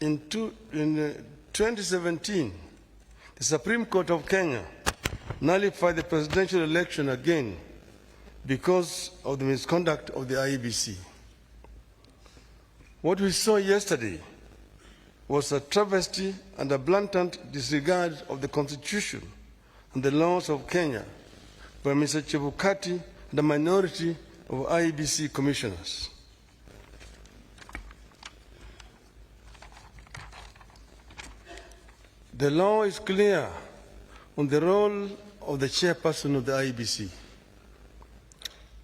In 2017, the Supreme Court of Kenya nullified the presidential election again because of the misconduct of the IEBC. What we saw yesterday was a travesty and a blatant disregard of the Constitution and the laws of Kenya by Mr. Chebukati and a minority of IEBC commissioners. The law is clear on the role of the chairperson of the IEBC.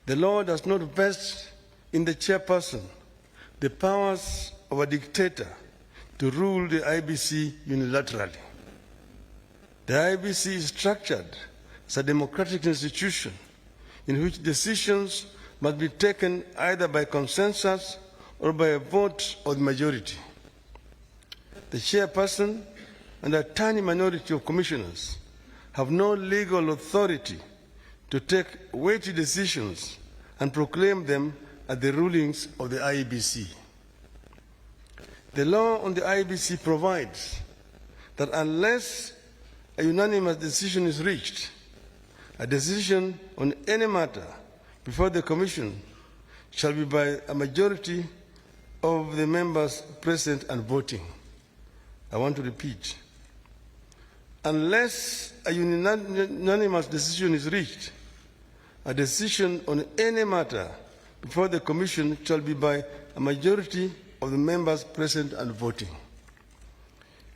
The law does not vest in the chairperson the powers of a dictator to rule the IEBC unilaterally. The IEBC is structured as a democratic institution in which decisions must be taken either by consensus or by a vote of the majority. The chairperson and a tiny minority of commissioners have no legal authority to take weighty decisions and proclaim them as the rulings of the IEBC. The law on the IEBC provides that unless a unanimous decision is reached, a decision on any matter before the Commission shall be by a majority of the members present and voting. I want to repeat. Unless a unanimous decision is reached, a decision on any matter before the Commission shall be by a majority of the members present and voting.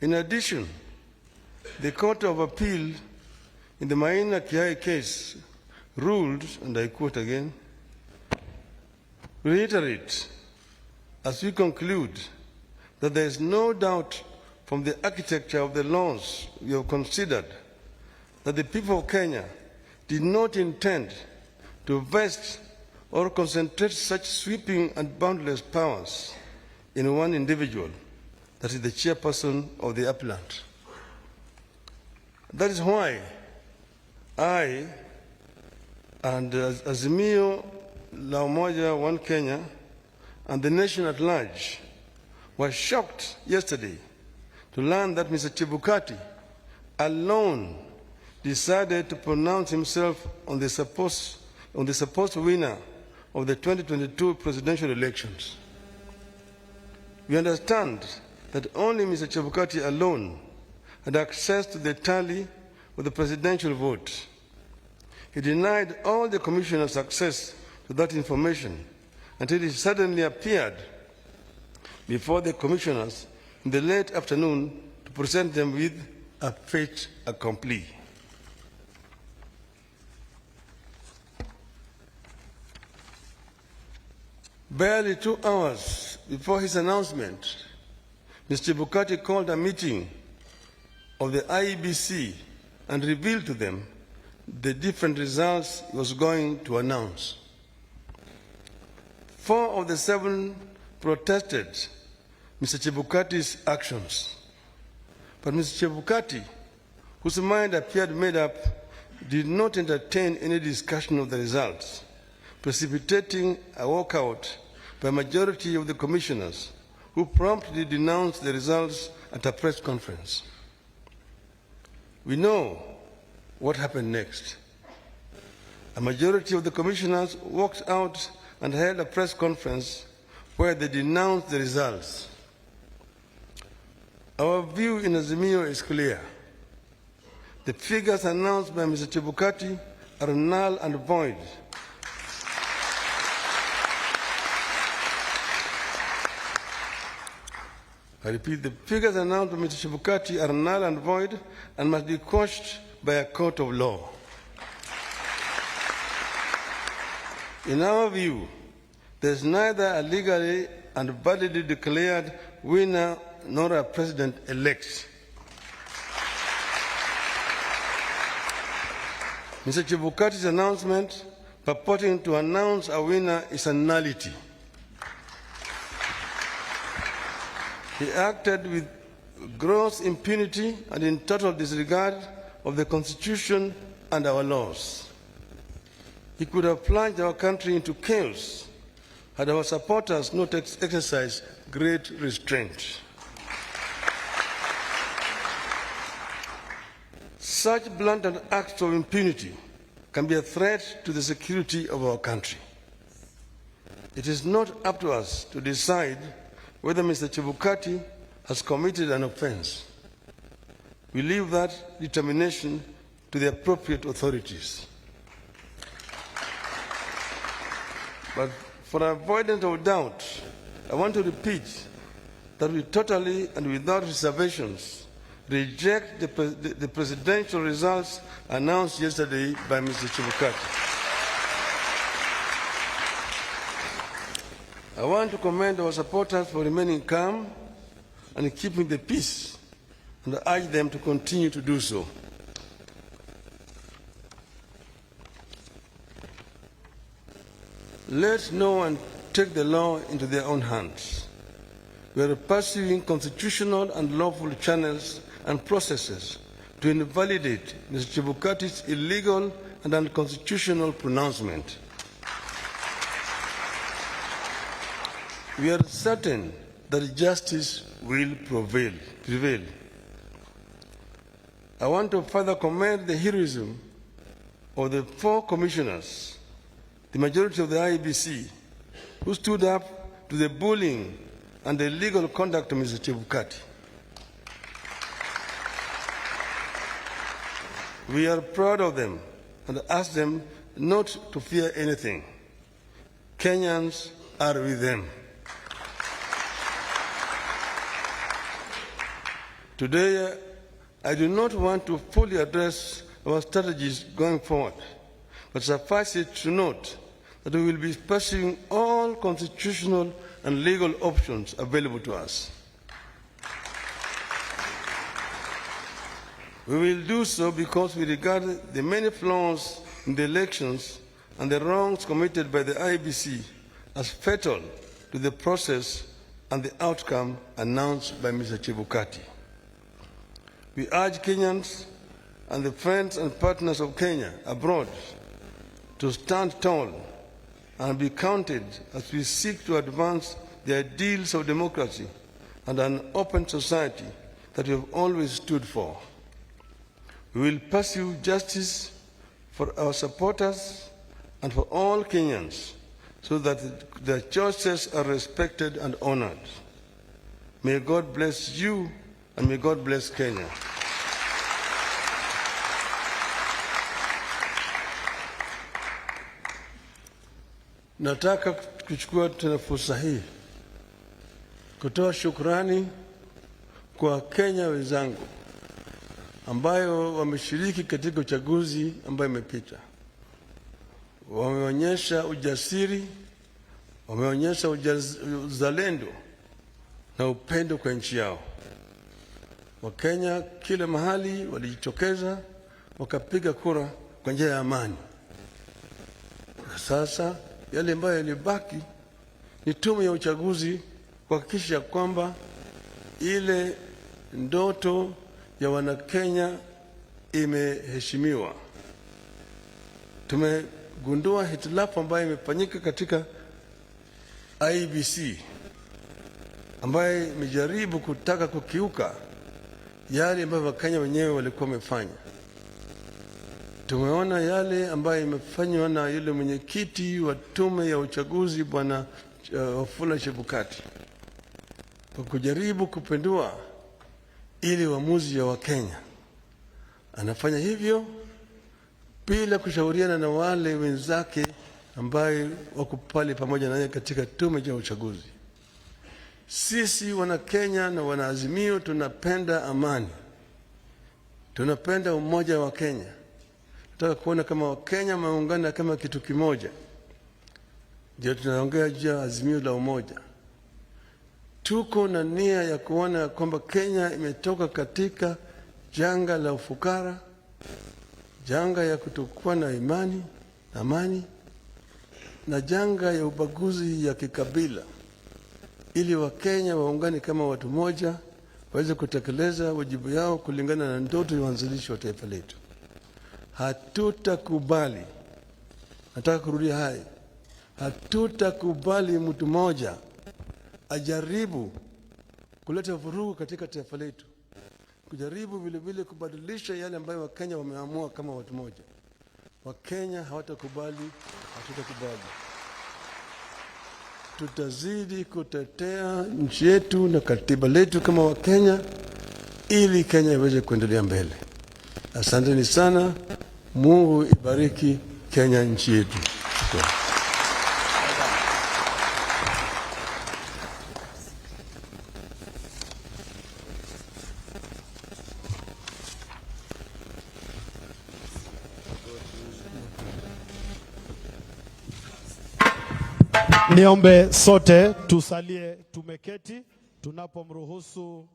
In addition, the Court of Appeal in the Maina KICC case ruled, and I quote again, reiterate, as we conclude, that there is no doubt from the architecture of the laws we have considered that the people of Kenya did not intend to vest or concentrate such sweeping and boundless powers in one individual, that is the chairperson of the appellant. That is why I and Azimio La Umoja One Kenya and the nation at large were shocked yesterday to learn that Mr. Chebukati alone decided to pronounce himself on the supposed winner of the 2022 presidential elections. We understand that only Mr. Chebukati alone had access to the tally of the presidential vote. He denied all the commissioners access to that information until he suddenly appeared before the commissioners in the late afternoon to present them with a fait accompli. Barely 2 hours before his announcement, Mr. Chebukati called a meeting of the IEBC and revealed to them the different results he was going to announce. 4 of the 7 protested Mr. Chebukati's actions. But Mr. Chebukati, whose mind appeared made up, did not entertain any discussion of the results, precipitating a walkout by a majority of the commissioners, who promptly denounced the results at a press conference. We know what happened next. A majority of the commissioners walked out and held a press conference where they denounced the results. Our view in Azimio is clear. The figures announced by Mr. Chebukati are null and void. I repeat, the figures announced by Mr. Chebukati are null and void and must be quashed by a court of law. In our view, there is neither a legally and validly declared winner nor a president-elect. Mr. Chebukati's announcement purporting to announce a winner is a nullity. He acted with gross impunity and in total disregard of the Constitution and our laws. He could have plunged our country into chaos had our supporters not exercised great restraint. Such blatant acts of impunity can be a threat to the security of our country. It is not up to us to decide whether Mr. Chebukati has committed an offense. We leave that determination to the appropriate authorities. But for avoidance of doubt, I want to repeat that we totally and without reservations reject the presidential results announced yesterday by Mr. Chebukati. I want to commend our supporters for remaining calm and keeping the peace, and I urge them to continue to do so. Let no one take the law into their own hands. We are pursuing constitutional and lawful channels and processes to invalidate Mr. Chebukati's illegal and unconstitutional pronouncement. We are certain that justice will prevail. I want to further commend the heroism of the 4 commissioners, the majority of the IEBC, who stood up to the bullying and the illegal conduct of Mr. Chebukati. We are proud of them and ask them not to fear anything. Kenyans are with them. Today, I do not want to fully address our strategies going forward, but suffice it to note that we will be pursuing all constitutional and legal options available to us. We will do so because we regard the many flaws in the elections and the wrongs committed by the IEBC as fatal to the process and the outcome announced by Mr. Chebukati. We urge Kenyans and the friends and partners of Kenya abroad to stand tall and be counted as we seek to advance the ideals of democracy and an open society that we have always stood for. We will pursue justice for our supporters and for all Kenyans so that their choices are respected and honored. May God bless you and may God bless Kenya. Nataka kuchukua tena fursa hii kutoa shukrani kwa Kenya wenzangu ambayo wameshiriki katika uchaguzi ambayo imepita. Wameonyesha ujasiri, wameonyesha uzalendo na upendo kwa nchi yao. Wakenya kila mahali walijitokeza wakapiga kura kwa njia ya amani. Sasa yale ambayo yalibaki ni tume ya uchaguzi kuhakikisha kwamba ile ndoto ya Wanakenya imeheshimiwa. Tumegundua hitilafu ambayo imefanyika katika IEBC ambayo imejaribu kutaka kukiuka yale ambayo Wakenya wenyewe walikuwa wamefanya. Tumeona yale ambayo imefanywa na yule mwenyekiti wa tume ya uchaguzi Bwana Wafula Chebukati kwa kujaribu kupindua ili uamuzi ya Wakenya. Anafanya hivyo bila kushauriana na wale wenzake ambaye wako pale pamoja naye katika tume ya uchaguzi. Sisi wana Kenya na wana Azimio tunapenda amani. Tunapenda umoja wa Kenya. Tunataka kuona kama Wakenya wameungana kama kitu kimoja. Ndio tunaongea juu ya Azimio la umoja. Tuko na nia ya kuona kwamba Kenya imetoka katika janga la ufukara, janga ya kutokuwa na amani, na janga ya ubaguzi ya kikabila, ili Wakenya waungane kama watu moja, waweze kutekeleza wajibu yao kulingana na ndoto ya uanzilishi wa taifa letu. Hatutakubali, nataka kurudia hai, hatutakubali mtu mmoja ajaribu kuleta vurugu katika taifa letu. kujaribu vile vile kubadilisha yale ambayo Wakenya wameamua kama watu moja. Wakenya hawatakubali, hatutakubali. Tutazidi kutetea nchi yetu na katiba letu kama Wakenya ili Kenya iweze kuendelea mbele. Asanteni sana. Mungu ibariki Kenya, nchi yetu. Niombe sote tusalie tumeketi tunapomruhusu